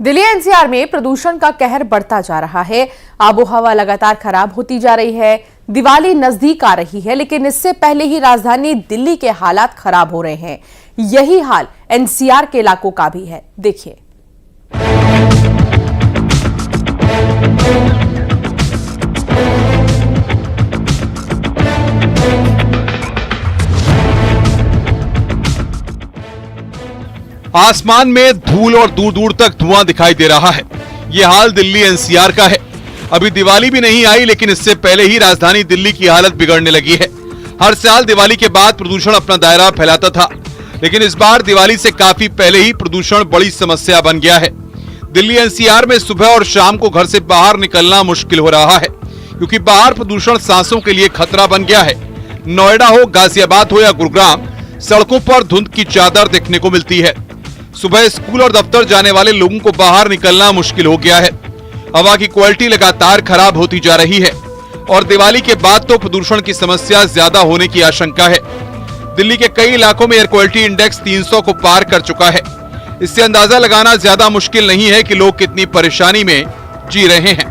Delhi NCR में प्रदूषण का कहर बढ़ता जा रहा है। आबोहवा लगातार खराब होती जा रही है। दिवाली नजदीक आ रही है, लेकिन इससे पहले ही राजधानी दिल्ली के हालात खराब हो रहे हैं। यही हाल एनसीआर के इलाकों का भी है। देखिए। आसमान में धूल और दूर दूर तक धुआं दिखाई दे रहा है। ये हाल दिल्ली एनसीआर का है। अभी दिवाली भी नहीं आई, लेकिन इससे पहले ही राजधानी दिल्ली की हालत बिगड़ने लगी है। हर साल दिवाली के बाद प्रदूषण अपना दायरा फैलाता था, लेकिन इस बार दिवाली से काफी पहले ही प्रदूषण बड़ी समस्या बन गया है। दिल्ली एनसीआर में सुबह और शाम को घर से बाहर निकलना मुश्किल हो रहा है, क्योंकि बाहर प्रदूषण सांसों के लिए खतरा बन गया है। नोएडा हो, गाजियाबाद हो या गुरुग्राम, सड़कों पर धुंध की चादर देखने को मिलती है। सुबह स्कूल और दफ्तर जाने वाले लोगों को बाहर निकलना मुश्किल हो गया है। हवा की क्वालिटी लगातार खराब होती जा रही है और दिवाली के बाद तो प्रदूषण की समस्या ज्यादा होने की आशंका है। दिल्ली के कई इलाकों में एयर क्वालिटी इंडेक्स 300 को पार कर चुका है। इससे अंदाजा लगाना ज्यादा मुश्किल नहीं है कि लोग कितनी परेशानी में जी रहे हैं।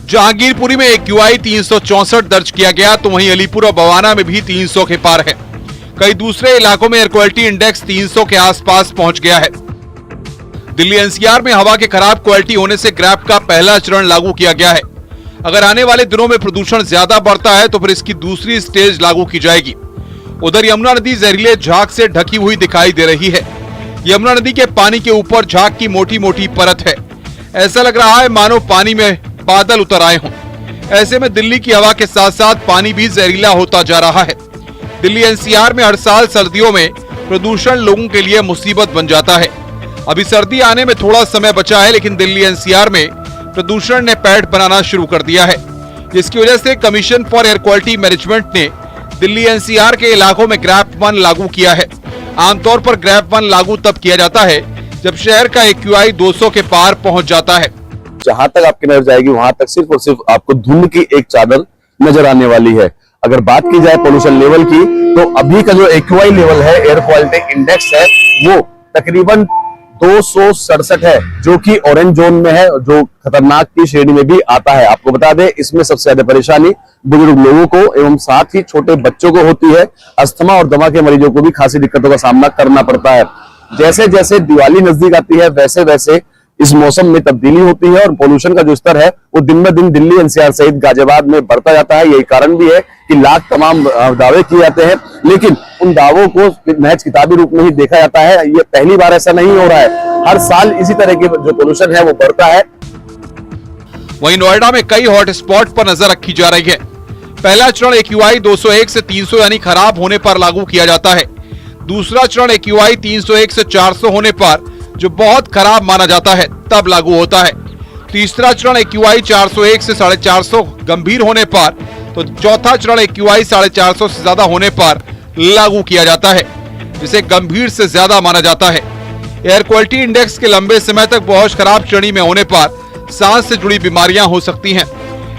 जहांगीरपुरी में AQI 364 दर्ज किया गया, तो वहीं अलीपुर और बवाना में भी 300 के पार है। कई दूसरे इलाकों में एयर क्वालिटी इंडेक्स 300 के आसपास पहुंच गया है। दिल्ली एनसीआर में हवा के खराब क्वालिटी होने से ग्रैप का पहला चरण लागू किया गया है। अगर आने वाले दिनों में प्रदूषण ज्यादा बढ़ता है तो फिर इसकी दूसरी स्टेज लागू की जाएगी। उधर यमुना नदी जहरीले झाग से ढकी हुई दिखाई दे रही है। यमुना नदी के पानी के ऊपर झाग की मोटी मोटी परत है। ऐसा लग रहा है मानो पानी में बादल उतर आए हों। ऐसे में दिल्ली की हवा के साथ साथ पानी भी जहरीला होता जा रहा है। दिल्ली एनसीआर में हर साल सर्दियों में प्रदूषण लोगों के लिए मुसीबत बन जाता है। अभी सर्दी आने में थोड़ा समय बचा है, लेकिन दिल्ली एनसीआर में प्रदूषण ने पैठ बनाना शुरू कर दिया है, जिसकी वजह से commission for air quality management ने दिल्ली एनसीआर के इलाकों में ग्रैप 1 लागू किया है। आमतौर पर ग्रैप 1 लागू तब किया जाता है जब शहर का AQI 200 के पार पहुंच जाता है। जहां तक आपकी नजर जाएगी वहां तक सिर्फ और सिर्फ आपको धुंध की एक चादर नजर आने वाली है। अगर बात की जाए पोल्यूशन लेवल की, तो अभी का जो AQI लेवल है, एयर क्वालिटी इंडेक्स है, वो तकरीबन 267 है, जो कि ऑरेंज जोन में है, जो खतरनाक की श्रेणी में भी आता है। आपको बता दें, इसमें सबसे ज्यादा परेशानी बुजुर्ग लोगों को एवं साथ ही छोटे बच्चों को होती है। अस्थमा और दमा के मरीजों को भी खासी दिक्कतों का सामना करना पड़ता है। जैसे जैसे दिवाली नजदीक आती है, वैसे वैसे इस मौसम में तब्दीली होती है और पोल्यूशन का जो स्तर है वो दिन ब दिन दिल्ली एनसीआर सहित गाजियाबाद में बढ़ता जाता है। यही कारण भी है कि लाख तमाम दावे किए जाते हैं, लेकिन उन दावों को महज किताबी रूप में ही देखा जाता है। ये पहली बार ऐसा नहीं हो रहा है। हर साल इसी तरह की जो पोल्यूशन है वो बढ़ता है। वहीं नोएडा में कई हॉट स्पॉट पर नजर रखी जा रही है। पहला चरण AQI 201 से 300 यानी खराब होने पर लागू किया जाता है। दूसरा चरण AQI 301 से 400 होने पर, जो बहुत खराब माना जाता है, तब लागू होता है। तीसरा चरण AQI 401 से 450 गंभीर होने पर, तो चौथा चरण AQI 450 से ज्यादा होने पर लागू किया जाता है, जिसे गंभीर से ज्यादा माना जाता है। एयर क्वालिटी इंडेक्स के लंबे समय तक बहुत खराब श्रेणी में होने पर सांस से जुड़ी बीमारियां हो सकती हैं।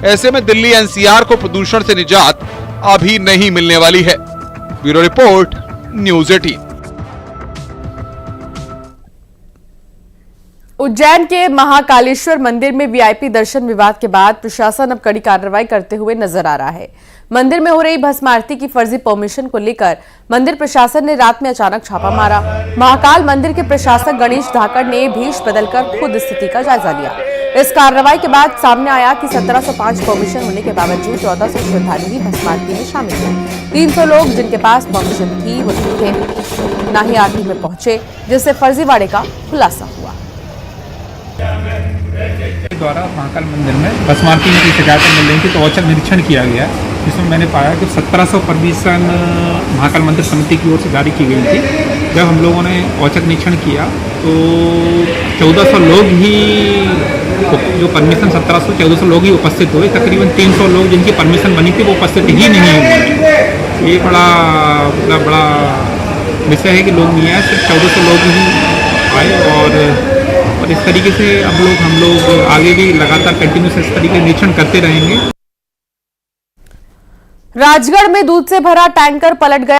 ऐसे में दिल्ली एनसीआर को प्रदूषण से निजात अभी नहीं मिलने वाली है। Bureau report, news 18। उज्जैन के महाकालेश्वर मंदिर में वीआईपी दर्शन विवाद के बाद प्रशासन अब कड़ी कार्रवाई करते हुए नजर आ रहा है। मंदिर में हो रही भस्म आरती की फर्जी परमिशन को लेकर मंदिर प्रशासन ने रात में अचानक छापा मारा। महाकाल मंदिर के प्रशासक गणेश धाकड़ ने भेष बदलकर खुद स्थिति का जायजा लिया। इस कार्रवाई के बाद सामने आया कि 1705 परमिशन होने के बावजूद 1400 श्रद्धालु ही भस्म आरती में शामिल हुए। 300 लोग जिनके पास परमिशन थी वो थे न ही आरती में पहुंचे, जिससे फर्जीवाड़े का खुलासा हुआ। द्वारा महाकाल मंदिर में भस्म आरती की शिकायतें मिल रही थी, तो औचक निरीक्षण किया गया, जिसमें मैंने पाया कि 1700 परमिशन महाकाल मंदिर समिति की ओर से जारी की गई थी। जब हम लोगों ने औचक निरीक्षण किया तो 1400 लोग ही जो परमिशन 1400 लोग ही उपस्थित हुए। तकरीबन 300 लोग जिनकी परमिशन बनी थी वो उपस्थित ही नहीं हुए। ये बड़ा विषय है कि लोग नहीं आए, सिर्फ 1400 लोग ही आए। और इस तरीके से हम लोग आगे भी लगातार कंटिन्यूस इस तरीके निरीक्षण करते रहेंगे। राजगढ़ में दूध से भरा टैंकर पलट गया।